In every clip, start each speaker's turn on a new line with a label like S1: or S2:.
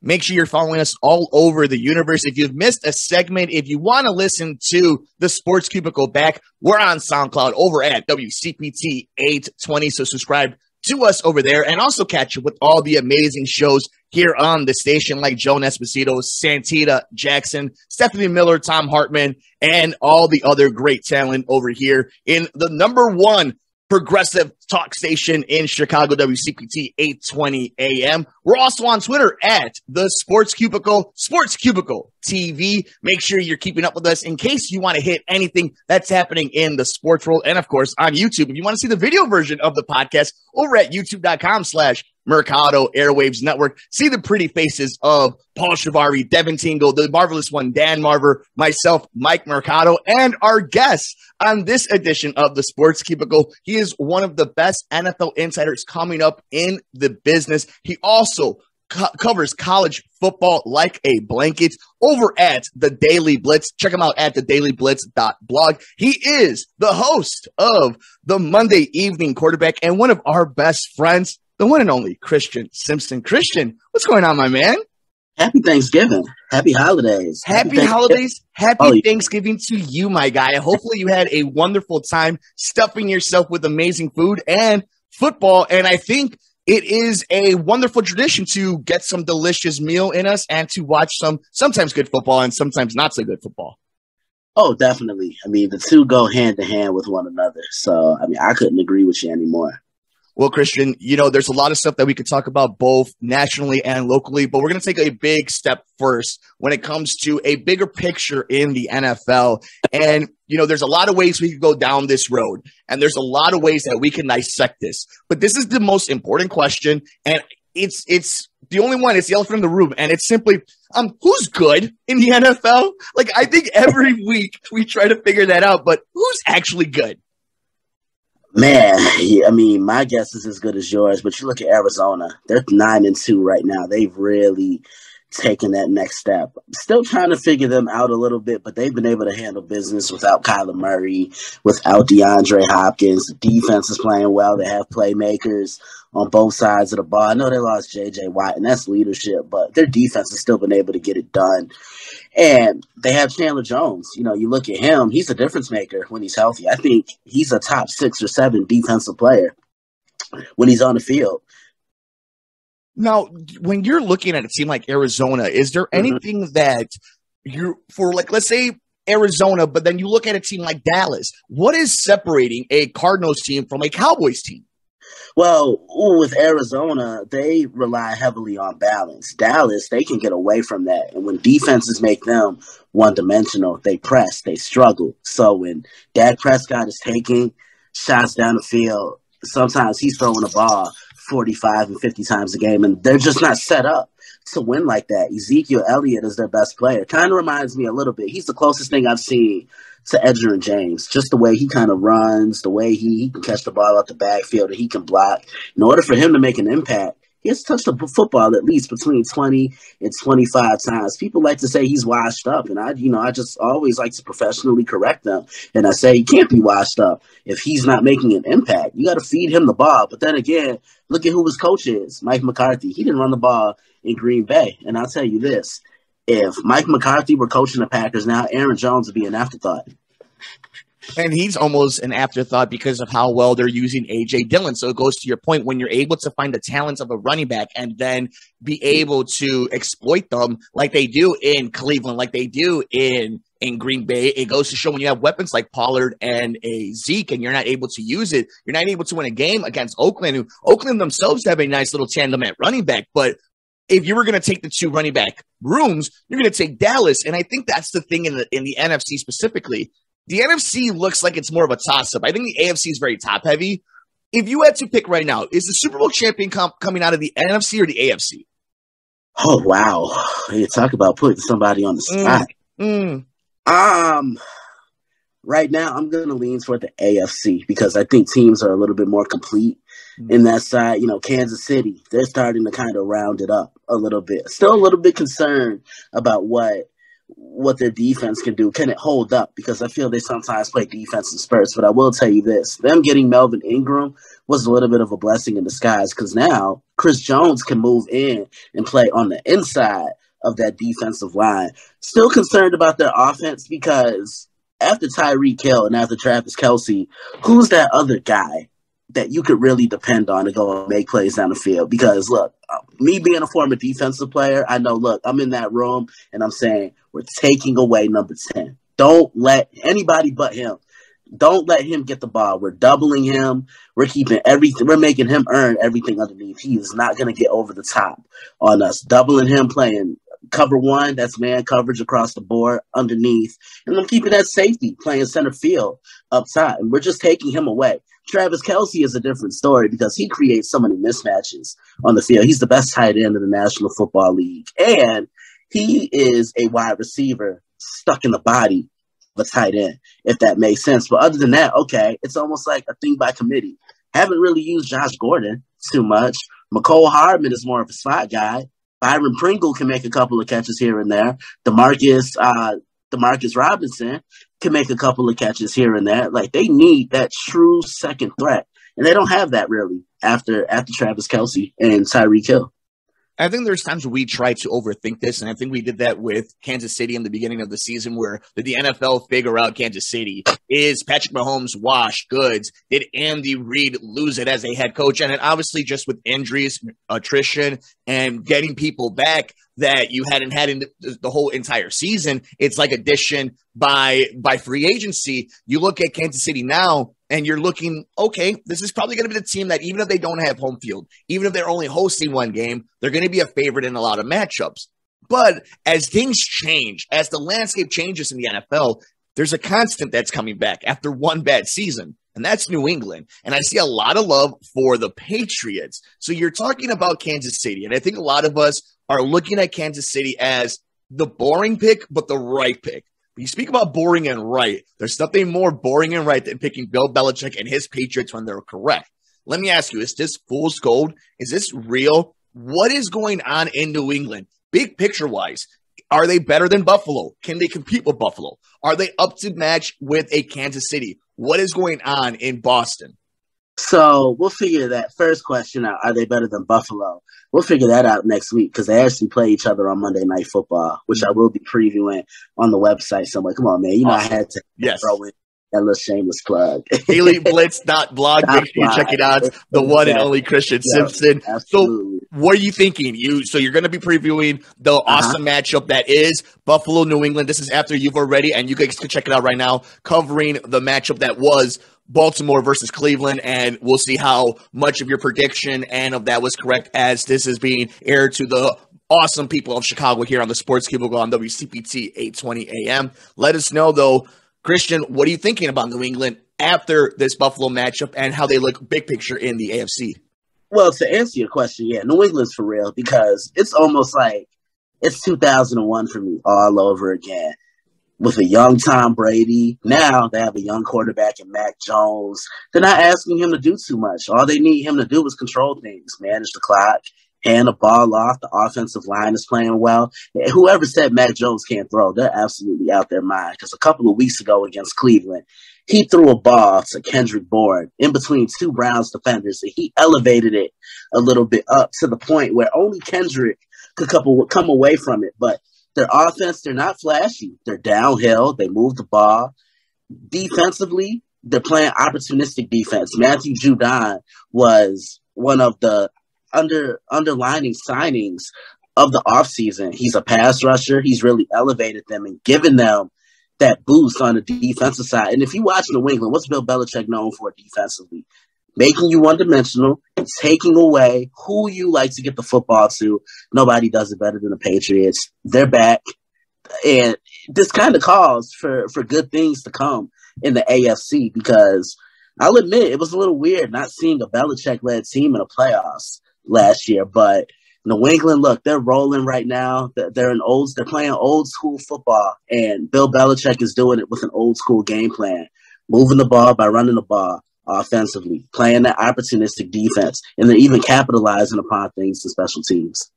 S1: Make sure you're following us all over the universe. If you've missed a segment, if you want to listen to the Sports Cubicle back, we're on SoundCloud over at WCPT 820. So subscribe to us over there and also catch up with all the amazing shows here on the station like Joan Esposito, Santita Jackson, Stephanie Miller, Tom Hartman, and all the other great talent over here in the number one progressive talk station in Chicago, WCPT 820 AM. We're also on Twitter at the Sports Cubicle TV. Make sure you're keeping up with us in case you want to hit anything that's happening in the sports world. And of course, on YouTube, if you want to see the video version of the podcast over at youtube.com/Mercado Airwaves Network. See the pretty faces of Paul Chivari, Devin Tingle, the marvelous one, Dan Marver, myself, Mike Mercado, and our guest on this edition of the Sports Cubicle. He is one of the best NFL insiders coming up in the business. He also covers college football like a blanket over at the Daily Blitz. Check him out at thedailyblitz.blog. He is the host of the Monday Evening Quarterback and one of our best friends, the one and only Christian Simpson. Christian, what's going on, my man?
S2: Happy Thanksgiving. Happy holidays.
S1: Happy holidays. Happy Thanksgiving to you, my guy. Hopefully you had a wonderful time stuffing yourself with amazing food and football. And I think it is a wonderful tradition to get some delicious meal in us and to watch sometimes good football and sometimes not so good football.
S2: Oh, definitely. I mean, the two go hand in hand with one another. So, I mean, I couldn't agree with you anymore.
S1: Well, Christian, there's a lot of stuff that we could talk about both nationally and locally, but we're going to take a big step first when it comes to a bigger picture in the NFL. And, there's a lot of ways we could go down this road, and there's a lot of ways that we can dissect this. But this is the most important question, and it's the only one. It's the elephant in the room, and it's simply, who's good in the NFL? Like, I think every week we try to figure that out, but who's actually good?
S2: Man, I mean, my guess is as good as yours, but you look at Arizona, they're 9-2 right now. They've really taken that next step. Still trying to figure them out a little bit, but they've been able to handle business without Kyler Murray, without DeAndre Hopkins. The defense is playing well. They have playmakers on both sides of the ball. I know they lost J.J. Watt, and that's leadership, but their defense has still been able to get it done. And they have Chandler Jones. You look at him, he's a difference maker when he's healthy. I think he's a top 6 or 7 defensive player when he's on the field.
S1: Now, when you're looking at a team like Arizona, is there anything that let's say Arizona, but then you look at a team like Dallas, what is separating a Cardinals team from a Cowboys team?
S2: Well, with Arizona, they rely heavily on balance. Dallas, they can get away from that. And when defenses make them one-dimensional, they press, they struggle. So when Dak Prescott is taking shots down the field, sometimes he's throwing the ball 45 and 50 times a game, and they're just not set up to win like that. Ezekiel Elliott is their best player. Kind of reminds me a little bit. He's the closest thing I've seen to Edgerrin James, just the way he kind of runs, the way he can catch the ball out the backfield, and he can block. In order for him to make an impact, he has touched the football at least between 20 and 25 times. People like to say he's washed up, and I just always like to professionally correct them. And I say he can't be washed up if he's not making an impact. You got to feed him the ball. But then again, look at who his coach is, Mike McCarthy. He didn't run the ball in Green Bay. And I'll tell you this, if Mike McCarthy were coaching the Packers now, Aaron Jones would be an afterthought.
S1: And he's almost an afterthought because of how well they're using A.J. Dillon. So it goes to your point, when you're able to find the talents of a running back and then be able to exploit them like they do in Cleveland, like they do in Green Bay, it goes to show when you have weapons like Pollard and a Zeke and you're not able to use it, you're not able to win a game against Oakland, who Oakland themselves have a nice little tandem at running back. But if you were going to take the two running back rooms, you're going to take Dallas. And I think that's the thing in the NFC specifically. The NFC looks like it's more of a toss-up. I think the AFC is very top-heavy. If you had to pick right now, is the Super Bowl champion coming out of the NFC or the AFC?
S2: Oh, wow. You talk about putting somebody on the spot. Right now, I'm going to lean toward the AFC because I think teams are a little bit more complete in that side. Kansas City, they're starting to kind of round it up a little bit. Still a little bit concerned about what what their defense can do. Can it hold up? Because I feel they sometimes play defense in spurts. But I will tell you this, them getting Melvin Ingram was a little bit of a blessing in disguise, because now Chris Jones can move in and play on the inside of that defensive line. Still concerned about their offense, because after Tyreek Hill and after Travis Kelce, who's that other guy that you could really depend on to go and make plays down the field? Because, look, me being a former defensive player, I know, look, I'm in that room and I'm saying we're taking away number 10. Don't let anybody but him. Don't let him get the ball. We're doubling him. We're keeping everything. We're making him earn everything underneath. He is not going to get over the top on us. Doubling him, playing cover one, that's man coverage across the board underneath. And I'm keeping that safety playing center field up top. And we're just taking him away. Travis Kelce is a different story, because he creates so many mismatches on the field. He's the best tight end in the National Football League. And he is a wide receiver stuck in the body of a tight end, if that makes sense. But other than that, okay, it's almost like a thing by committee. Haven't really used Josh Gordon too much. McCole Hardman is more of a slot guy. Byron Pringle can make a couple of catches here and there. Demarcus Robinson can make a couple of catches here and there. Like, they need that true second threat, and they don't have that really after Travis Kelce and Tyreek Hill.
S1: I think there's times we try to overthink this, and I think we did that with Kansas City in the beginning of the season, where did the NFL figure out Kansas City? Is Patrick Mahomes washed goods? Did Andy Reid lose it as a head coach? And then obviously just with injuries, attrition, and getting people back that you hadn't had in the whole entire season, it's like addition by free agency. You look at Kansas City now, and you're looking, okay, this is probably going to be the team that even if they don't have home field, even if they're only hosting one game, they're going to be a favorite in a lot of matchups. But as things change, as the landscape changes in the NFL, there's a constant that's coming back after one bad season, and that's New England. And I see a lot of love for the Patriots. So you're talking about Kansas City, and I think a lot of us are looking at Kansas City as the boring pick, but the right pick. When you speak about boring and right, there's nothing more boring and right than picking Bill Belichick and his Patriots when they're correct. Let me ask you, is this fool's gold? Is this real? What is going on in New England? Big picture-wise, are they better than Buffalo? Can they compete with Buffalo? Are they up to match with a Kansas City? What is going on in Boston?
S2: So we'll figure that first question out. Are they better than Buffalo? We'll figure that out next week, because they actually play each other on Monday Night Football, which I will be previewing on the website. So I'm like, come on, man. You know, awesome. I had to throw in that little shameless plug.
S1: DailyBlitz.blog. Make sure you check it out. The one and only Christian Simpson.
S2: Absolutely.
S1: So what are you thinking? So you're going to be previewing the awesome matchup that is Buffalo, New England. This is after you've already, and you guys can check it out right now, covering the matchup that was Baltimore versus Cleveland, and we'll see how much of your prediction and of that was correct, as this is being aired to the awesome people of Chicago here on the Sports Cubicle on WCPT 820 AM. Let us know, though, Christian, what are you thinking about New England after this Buffalo matchup and how they look big picture in the AFC?
S2: Well, to answer your question, yeah, New England's for real, because it's almost like it's 2001 for me all over again. With a young Tom Brady, now they have a young quarterback in Mac Jones. They're not asking him to do too much. All they need him to do is control things, manage the clock, hand the ball off. The offensive line is playing well. Whoever said Mac Jones can't throw, they're absolutely out their mind. Because a couple of weeks ago against Cleveland, he threw a ball to Kendrick Bourne in between two Browns defenders, and he elevated it a little bit up to the point where only Kendrick could come away from it. But their offense, they're not flashy. They're downhill. They move the ball. Defensively, they're playing opportunistic defense. Matthew Judon was one of the underlining signings of the offseason. He's a pass rusher. He's really elevated them and given them that boost on the defensive side. And if you watch New England, what's Bill Belichick known for defensively? Making you one-dimensional, taking away who you like to get the football to. Nobody does it better than the Patriots. They're back. And this kind of calls for good things to come in the AFC, because I'll admit it was a little weird not seeing a Belichick-led team in the playoffs last year. But New England, look, they're rolling right now. They're playing old school football, and Bill Belichick is doing it with an old school game plan, moving the ball by running the ball offensively, playing that opportunistic defense, and they're even capitalizing upon things in special teams.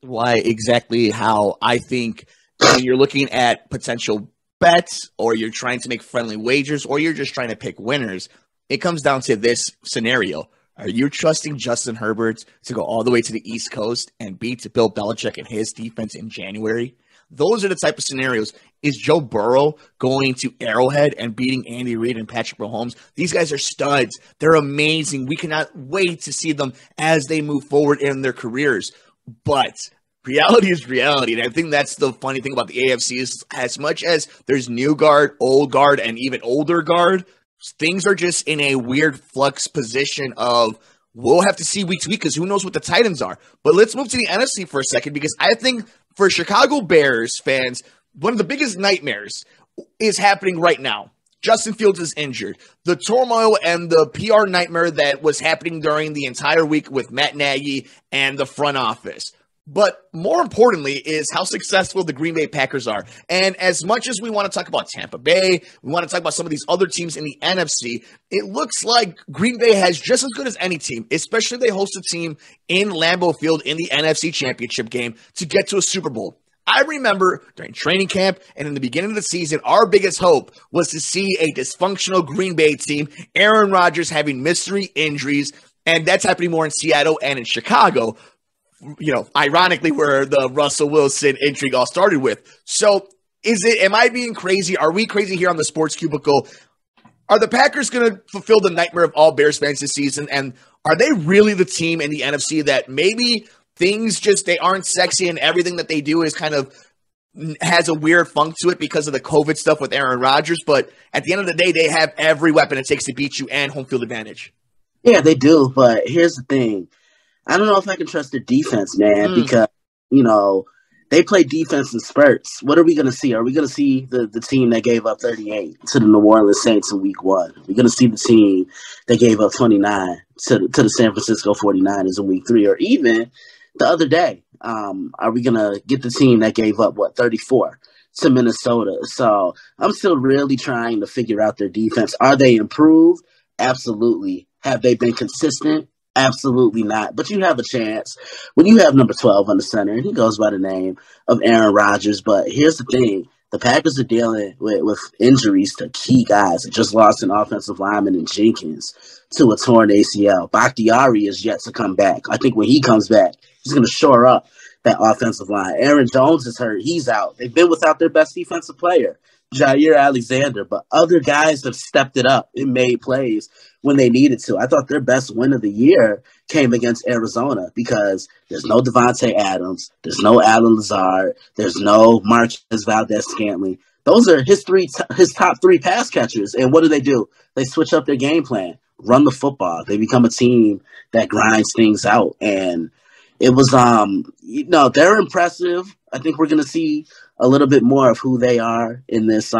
S1: why exactly how I think when you're looking at potential bets or you're trying to make friendly wagers or you're just trying to pick winners, it comes down to this scenario. Are you trusting Justin Herbert to go all the way to the East Coast and beat Bill Belichick and his defense in January? Those are the type of scenarios. Is Joe Burrow going to Arrowhead and beating Andy Reid and Patrick Mahomes? These guys are studs. They're amazing. We cannot wait to see them as they move forward in their careers. But reality is reality. And I think that's the funny thing about the AFC is as much as there's new guard, old guard, and even older guard, things are just in a weird flux position of we'll have to see week to week because who knows what the Titans are. But let's move to the NFC for a second because I think for Chicago Bears fans, one of the biggest nightmares is happening right now. Justin Fields is injured. The turmoil and the PR nightmare that was happening during the entire week with Matt Nagy and the front office. But more importantly is how successful the Green Bay Packers are. And as much as we want to talk about Tampa Bay, we want to talk about some of these other teams in the NFC, it looks like Green Bay has just as good as any team, especially if they host a team in Lambeau Field in the NFC Championship game to get to a Super Bowl. I remember during training camp and in the beginning of the season, our biggest hope was to see a dysfunctional Green Bay team, Aaron Rodgers having mystery injuries, and that's happening more in Seattle and in Chicago. You know, ironically, where the Russell Wilson intrigue all started with. So am I being crazy? Are we crazy here on the Sports Cubicle? Are the Packers going to fulfill the nightmare of all Bears fans this season? And are they really the team in the NFC that maybe things just, they aren't sexy and everything that they do is kind of has a weird funk to it because of the COVID stuff with Aaron Rodgers? But at the end of the day, they have every weapon it takes to beat you and home field advantage.
S2: Yeah, they do. But here's the thing. I don't know if I can trust their defense, man, because, you know, they play defense in spurts. What are we going to see? Are we going to see the team that gave up 38 to the New Orleans Saints in week 1? We're going to see the team that gave up 29 to the San Francisco 49ers in week 3, or even the other day. Are we going to get the team that gave up, 34 to Minnesota? So I'm still really trying to figure out their defense. Are they improved? Absolutely. Have they been consistent? Absolutely not. But you have a chance when you have number 12 on the center, and he goes by the name of Aaron Rodgers. But here's the thing. The Packers are dealing with injuries to key guys. They just lost an offensive lineman in Jenkins to a torn ACL. Bakhtiari is yet to come back. I think when he comes back, he's going to shore up that offensive line. Aaron Jones is hurt. He's out. They've been without their best defensive player, Jair Alexander, but other guys have stepped it up and made plays when they needed to. I thought their best win of the year came against Arizona because there's no Devontae Adams, there's no Alan Lazard, there's no Marquez Valdez-Scantling. Those are his top 3 pass catchers. And what do? They switch up their game plan, run the football. They become a team that grinds things out. And it was, they're impressive. I think we're going to see a little bit more of who they are in this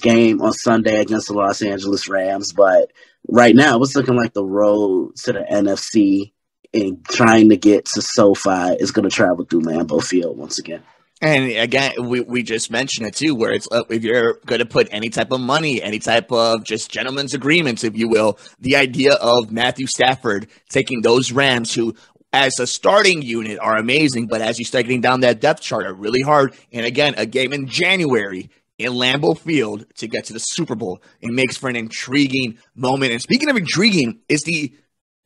S2: game on Sunday against the Los Angeles Rams. But right now, it's looking like the road to the NFC and trying to get to SoFi is going to travel through Lambeau Field once again.
S1: And again, we just mentioned it too, where it's if you're going to put any type of money, any type of just gentleman's agreements, if you will, the idea of Matthew Stafford taking those Rams who – as a starting unit are amazing, but as you start getting down that depth chart are really hard. And again, a game in January in Lambeau Field to get to the Super Bowl, it makes for an intriguing moment. And speaking of intriguing, is the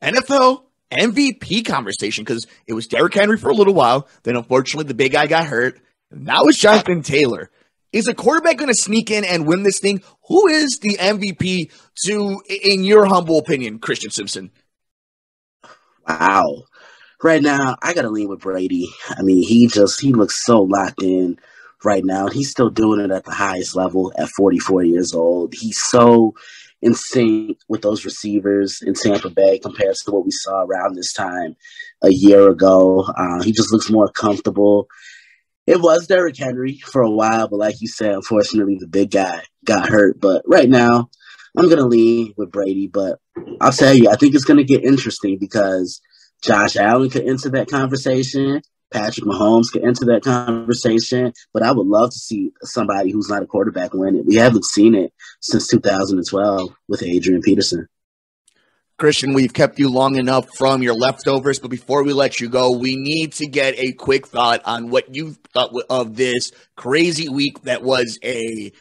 S1: NFL MVP conversation, because it was Derrick Henry for a little while. Then unfortunately the big guy got hurt. Now it's Jonathan Taylor. Is a quarterback going to sneak in and win this thing? Who is the MVP in your humble opinion, Christian Simpson?
S2: Wow. Right now, I got to lean with Brady. I mean, he looks so locked in right now. He's still doing it at the highest level at 44 years old. He's so in sync with those receivers in Tampa Bay compared to what we saw around this time a year ago. He just looks more comfortable. It was Derrick Henry for a while, but like you said, unfortunately, the big guy got hurt. But right now, I'm going to lean with Brady. But I'll tell you, I think it's going to get interesting because Josh Allen could enter that conversation. Patrick Mahomes could enter that conversation. But I would love to see somebody who's not a quarterback win it. We haven't seen it since 2012 with Adrian Peterson.
S1: Christian, we've kept you long enough from your leftovers, but before we let you go, we need to get a quick thought on what you thought of this crazy week that was a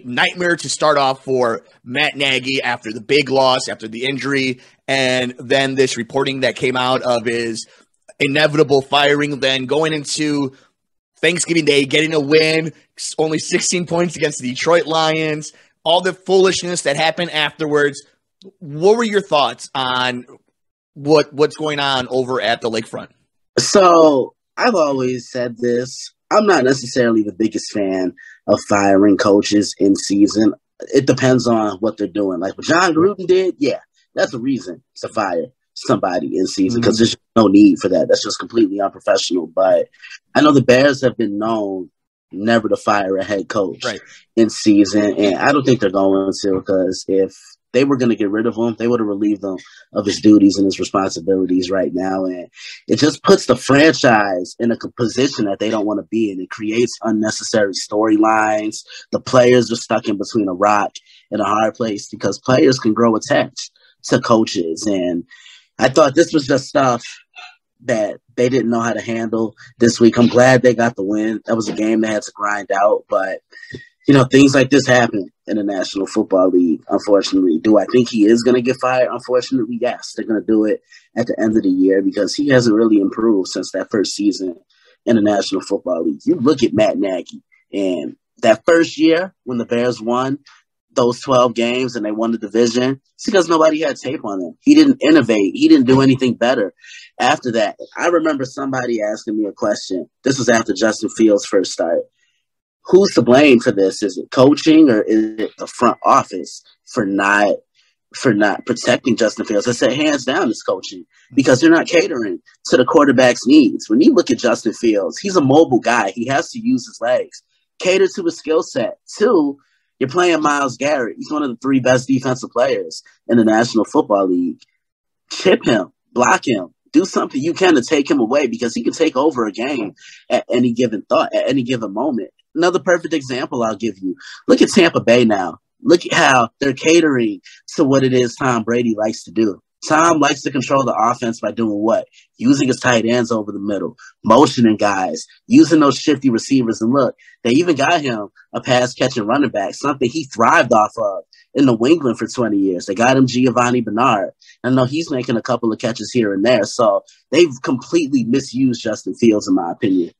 S1: nightmare to start off for Matt Nagy after the big loss, after the injury, and then this reporting that came out of his inevitable firing, then going into Thanksgiving Day, getting a win, only 16 points against the Detroit Lions, all the foolishness that happened afterwards. What were your thoughts on what's going on over at the Lakefront?
S2: So I've always said this. I'm not necessarily the biggest fan of firing coaches in season. It depends on what they're doing. Like what John Gruden did, yeah, that's a reason to fire somebody in season because there's no need for that. That's just completely unprofessional. But I know the Bears have been known never to fire a head coach in season, and I don't think they're going to, because if they were going to get rid of him, they would have relieved him of his duties and his responsibilities right now. And it just puts the franchise in a position that they don't want to be in. It creates unnecessary storylines. The players are stuck in between a rock and a hard place because players can grow attached to coaches. And I thought this was just stuff that they didn't know how to handle this week. I'm glad they got the win. That was a game they had to grind out, but you know, things like this happen in the National Football League, unfortunately. Do I think he is going to get fired? Unfortunately, yes. They're going to do it at the end of the year because he hasn't really improved since that first season in the National Football League. You look at Matt Nagy, and that first year when the Bears won those 12 games and they won the division, it's because nobody had tape on him. He didn't innovate. He didn't do anything better after that. I remember somebody asking me a question. This was after Justin Fields first started. Who's to blame for this? Is it coaching or is it the front office for not protecting Justin Fields? I said hands down it's coaching because they're not catering to the quarterback's needs. When you look at Justin Fields, he's a mobile guy. He has to use his legs. Cater to his skill set. Two, you're playing Myles Garrett. He's one of the 3 best defensive players in the National Football League. Chip him, block him. Do something you can to take him away because he can take over a game at any given moment. Another perfect example I'll give you. Look at Tampa Bay now. Look at how they're catering to what it is Tom Brady likes to do. Tom likes to control the offense by doing what? Using his tight ends over the middle, motioning guys, using those shifty receivers. And look, they even got him a pass-catching running back, something he thrived off of in New England for 20 years. They got him Giovanni Bernard. I know he's making a couple of catches here and there. So they've completely misused Justin Fields, in my opinion.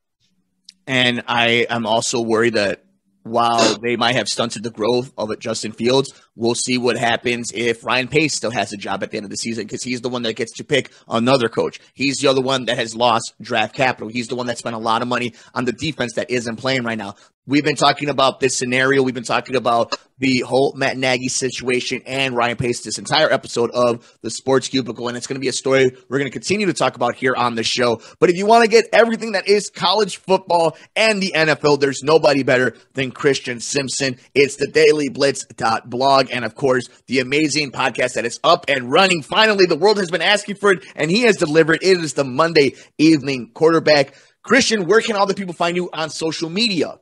S1: And I am also worried that while they might have stunted the growth of Justin Fields, we'll see what happens if Ryan Pace still has a job at the end of the season because he's the one that gets to pick another coach. He's the other one that has lost draft capital. He's the one that spent a lot of money on the defense that isn't playing right now. We've been talking about this scenario. We've been talking about the whole Matt Nagy situation and Ryan Pace this entire episode of the Sports Cubicle, and it's going to be a story we're going to continue to talk about here on the show. But if you want to get everything that is college football and the NFL, there's nobody better than Christian Simpson. It's the dailyblitz.blog, and of course, the amazing podcast that is up and running. Finally, the world has been asking for it, and he has delivered. It is the Monday Evening Quarterback. Christian, where can all the people find you on social media?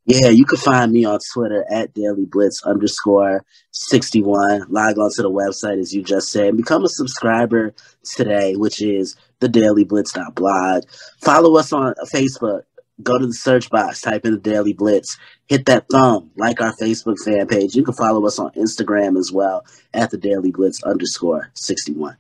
S2: Yeah, you can find me on Twitter at Daily Blitz _61. Log on to the website, as you just said. Become a subscriber today, which is the dailyblitz.blog. Follow us on Facebook. Go to the search box, type in the Daily Blitz. Hit that thumb, like our Facebook fan page. You can follow us on Instagram as well at the Daily Blitz _61.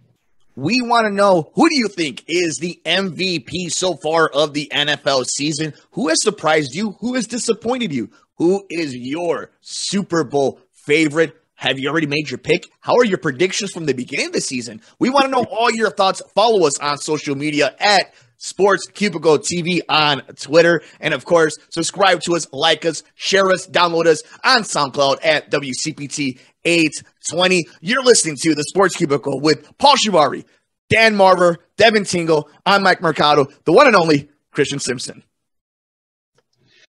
S1: We want to know, who do you think is the MVP so far of the NFL season? Who has surprised you? Who has disappointed you? Who is your Super Bowl favorite? Have you already made your pick? How are your predictions from the beginning of the season? We want to know all your thoughts. Follow us on social media at Sports Cubicle TV on Twitter. And of course, subscribe to us, like us, share us, download us on SoundCloud at WCPT 820. You're listening to the Sports Cubicle with Paul Chivari, Dan Marver, Devin Tingle. I'm Mike Mercado, the one and only Christian Simpson.